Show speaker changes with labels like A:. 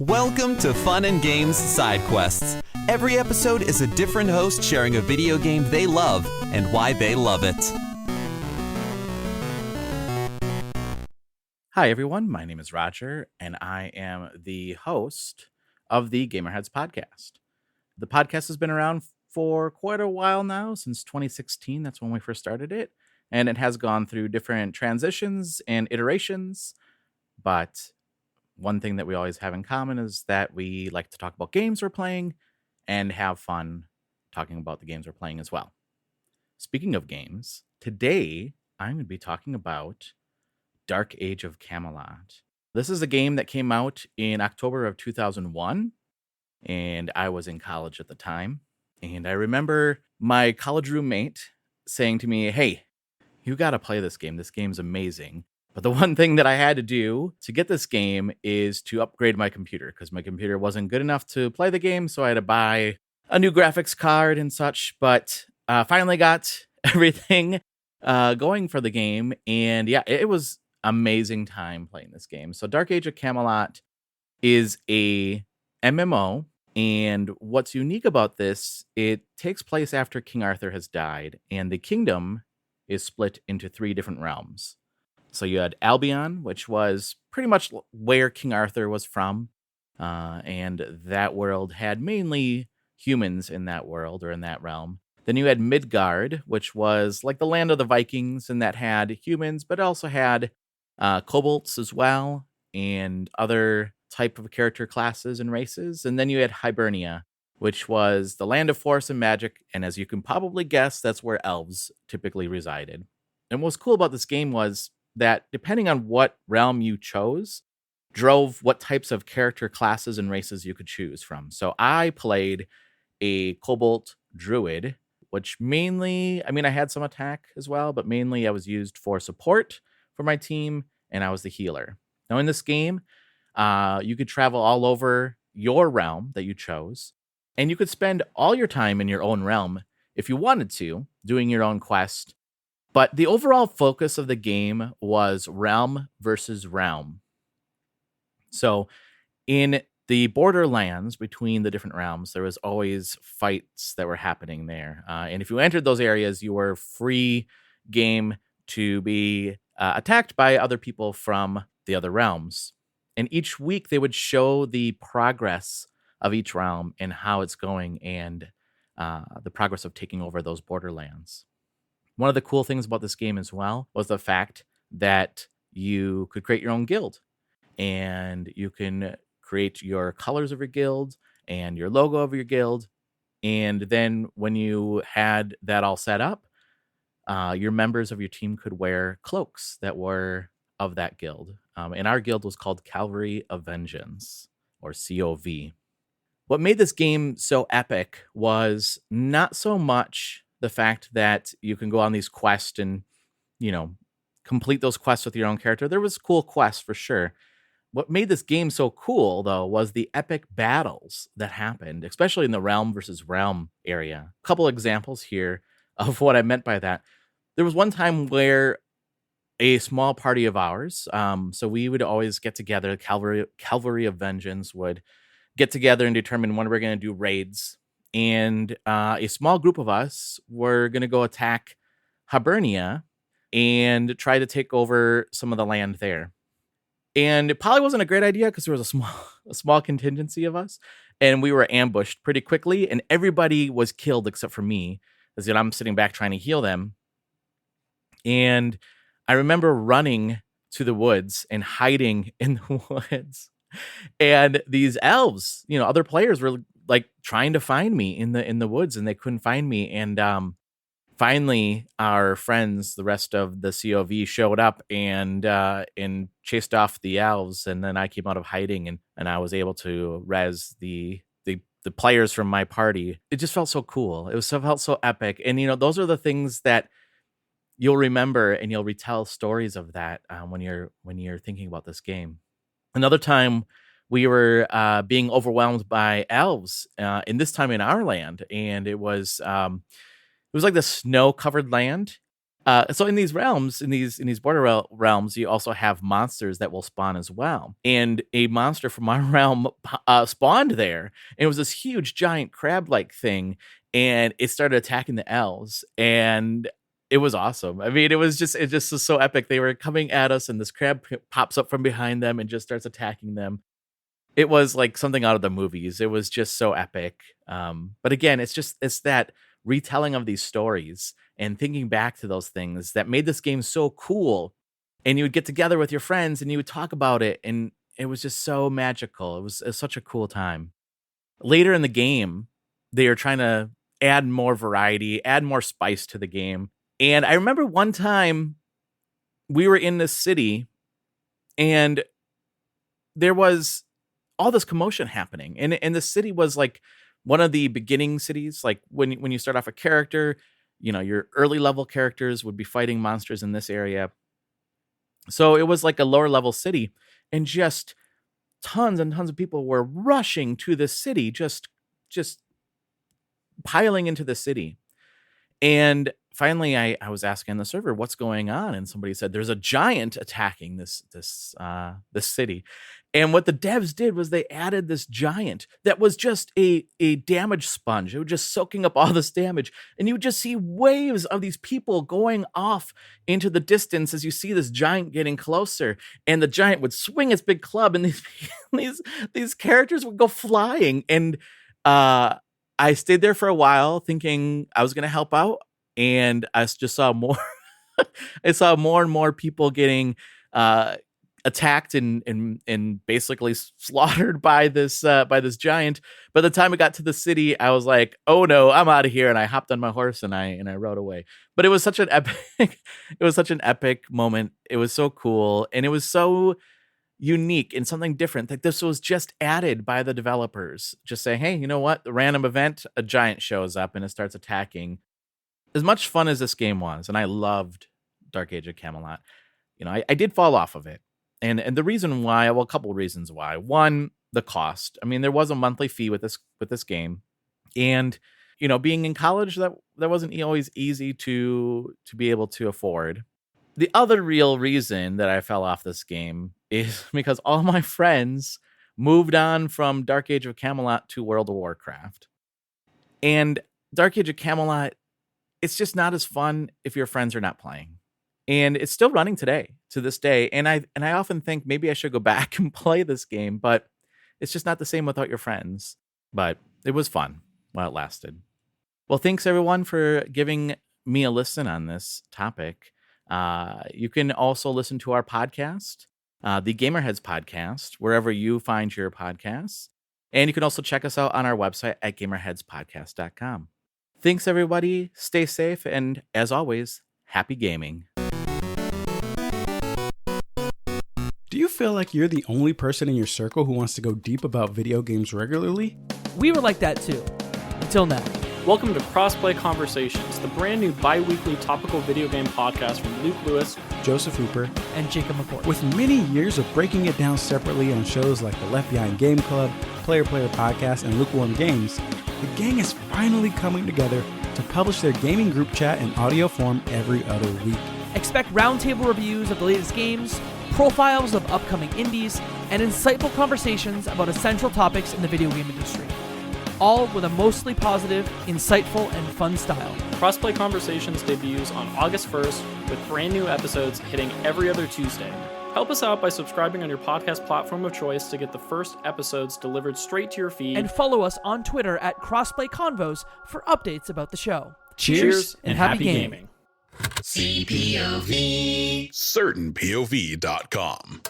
A: Welcome to Fun and Games Side Quests. Every episode is a different host sharing a video game they love and why they love it.
B: Hi, everyone. My name is Roger, and I am the host of the Gamerheads podcast. The podcast has been around for quite a while now, since 2016. That's when we first started it. And it has gone through different transitions and iterations. But one thing that we always have in common is that we like to talk about games we're playing and have fun talking about the games we're playing as well. Speaking of games, today I'm going to be talking about Dark Age of Camelot. This is a game that came out in October of 2001, and I was in college at the time. And I remember my college roommate saying to me, "Hey, you got to play this game. This game's amazing. But the one thing that I had to do to get this game is to upgrade my computer because my computer wasn't good enough to play the game. So I had to buy a new graphics card and such. But finally got everything going for the game. And yeah, it was amazing time playing this game. So Dark Age of Camelot is a MMO. And what's unique about this, it takes place after King Arthur has died. And the kingdom is split into 3 different realms. So you had Albion, which was pretty much where King Arthur was from. And that world had mainly humans in that world or in that realm. Then you had Midgard, which was like the land of the Vikings, and that had humans, but also had kobolds as well, and other type of character classes and races. And then you had Hibernia, which was the land of force and magic. And as you can probably guess, that's where elves typically resided. And what was cool about this game was that depending on what realm you chose, drove what types of character classes and races you could choose from. So I played a kobold druid, which mainly, I had some attack as well, but mainly I was used for support for my team, and I was the healer. Now in this game, you could travel all over your realm that you chose, and you could spend all your time in your own realm if you wanted to, doing your own quest. But the overall focus of the game was realm versus realm. So in the borderlands between the different realms, there was always fights that were happening there. And if you entered those areas, you were free game to be attacked by other people from the other realms. And each week they would show the progress of each realm and how it's going and the progress of taking over those borderlands. One of the cool things about this game as well was the fact that you could create your own guild, and you can create your colors of your guild and your logo of your guild. And then when you had that all set up, your members of your team could wear cloaks that were of that guild. And our guild was called Cavalry of Vengeance, or COV. What made this game so epic was not so much the fact that you can go on these quests and, complete those quests with your own character. There was cool quests for sure. What made this game so cool, though, was the epic battles that happened, especially in the realm versus realm area. A couple examples here of what I meant by that. There was one time where a small party of ours, so we would always get together, Cavalry of Vengeance would get together and determine when we're going to do raids. And a small group of us were going to go attack Hibernia and try to take over some of the land there. And it probably wasn't a great idea because there was a small contingency of us, and we were ambushed pretty quickly, and everybody was killed except for me, as I'm sitting back trying to heal them. And I remember running to the woods and hiding in the woods. And these elves, other players were like trying to find me in the woods, and they couldn't find me. And finally, our friends, the rest of the COV, showed up and chased off the elves. And then I came out of hiding, and I was able to res the players from my party. It just felt so cool. Felt so epic. And those are the things that you'll remember, and you'll retell stories of that when you're thinking about this game. Another time, we were being overwhelmed by elves, and this time in our land, and it was like the snow-covered land, So in these realms, in these border realms, you also have monsters that will spawn as well. And a monster from our realm spawned there. And it was this huge, giant crab-like thing, and it started attacking the elves. And it was awesome. I mean, it just was so epic. They were coming at us, and this crab pops up from behind them and just starts attacking them. It was like something out of the movies. It was just so epic. But again, it's that retelling of these stories and thinking back to those things that made this game so cool. And you would get together with your friends and you would talk about it, and it was just so magical. It was such a cool time. Later in the game, they are trying to add more variety, add more spice to the game. And I remember one time we were in this city and there was all this commotion happening. And the city was like one of the beginning cities. Like when you start off a character, your early level characters would be fighting monsters in this area. So it was like a lower level city, and just tons and tons of people were rushing to the city, just piling into the city. And finally, I was asking the server, what's going on? And somebody said, there's a giant attacking this city. And what the devs did was they added this giant that was just a damage sponge. It was just soaking up all this damage. And you would just see waves of these people going off into the distance as you see this giant getting closer. And the giant would swing its big club, and these characters would go flying. And I stayed there for a while thinking I was going to help out. And I just saw more. I saw more and more people getting attacked and basically slaughtered by this giant. By the time I got to the city, I was like, "Oh no, I'm out of here!" And I hopped on my horse and I rode away. But it was such an epic moment. It was so cool, and it was so unique and something different. Like, this was just added by the developers, just saying, "Hey, you know what? The random event, a giant shows up and it starts attacking." As much fun as this game was, and I loved Dark Age of Camelot, I did fall off of it. And the reason why, well, a couple of reasons why. One, the cost. I mean, there was a monthly fee with this game. And, being in college, that wasn't always easy to be able to afford. The other real reason that I fell off this game is because all my friends moved on from Dark Age of Camelot to World of Warcraft. And Dark Age of Camelot, it's just not as fun if your friends are not playing. And it's still running today, to this day. And I often think maybe I should go back and play this game, but it's just not the same without your friends. But it was fun while it lasted. Well, thanks everyone for giving me a listen on this topic. You can also listen to our podcast, the Gamerheads podcast, wherever you find your podcasts. And you can also check us out on our website at gamerheadspodcast.com. Thanks, everybody. Stay safe. And as always, happy gaming.
C: Do you feel like you're the only person in your circle who wants to go deep about video games regularly?
D: We were like that too, until now.
E: Welcome to Crossplay Conversations, the brand new bi-weekly topical video game podcast from Luke Lewis,
C: Joseph Hooper,
D: and Jacob McCourt.
C: With many years of breaking it down separately on shows like the Left Behind Game Club, Player Podcast, and Lukewarm Games, the gang is finally coming together to publish their gaming group chat in audio form every other week.
D: Expect roundtable reviews of the latest games, profiles of upcoming indies, and insightful conversations about essential topics in the video game industry. All with a mostly positive, insightful, and fun style.
E: Crossplay Conversations debuts on August 1st with brand new episodes hitting every other Tuesday. Help us out by subscribing on your podcast platform of choice to get the first episodes delivered straight to your feed.
D: And follow us on Twitter at Crossplay Convos for updates about the show.
E: Cheers and happy gaming.
F: CPOV. CertainPOV.com.